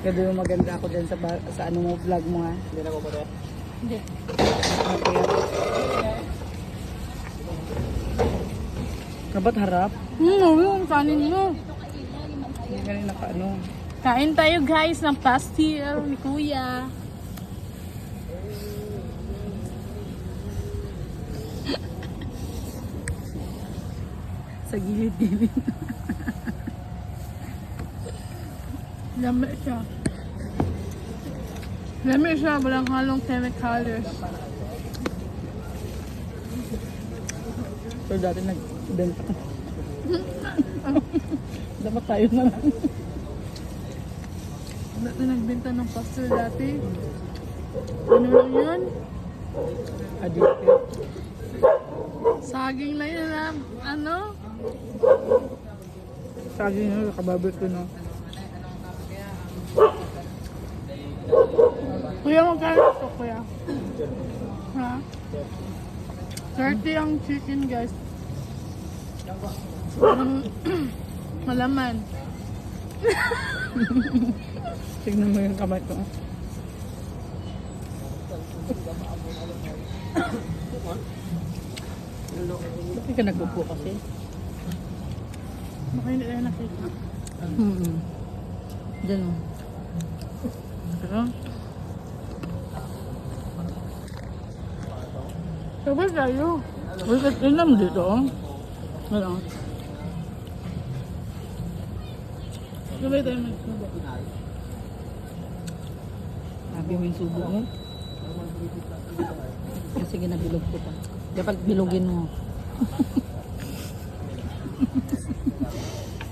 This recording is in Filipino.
Sabi mo maganda ako dyan sa ano mo, vlog mo ha. Hindi na ko pa rin. Hindi. Okay. Kabat harap? Yung kanin mo. Hindi ka rin naka-ano. Kain tayo guys ng pastil ni Kuya. Sa gilid-gilid. Lami siya. Lami siya, walang halong chemicals. Pero dati nag-benta. Dapat tayo na lang. Dati nagbenta ng pastil dati. Ano lang yun? Addictive. Saging na yun na, ano? Saging nyo, nakababit ko no. Kuya, magkano ito, kuya? Ha? 30 ang chicken, guys. Parang malaman. Tignan mo yung kamay ko. Bakit ka nagpupo kasi? Baka hindi tayo nakita. Diyan o. Pero, Sabay tayo. uy, tignan mo dito oh. Wala. Sabay tayo magsubo. Sabi mo yung subo mo. Kasi ginabilog ko pa. Dapat bilogin mo.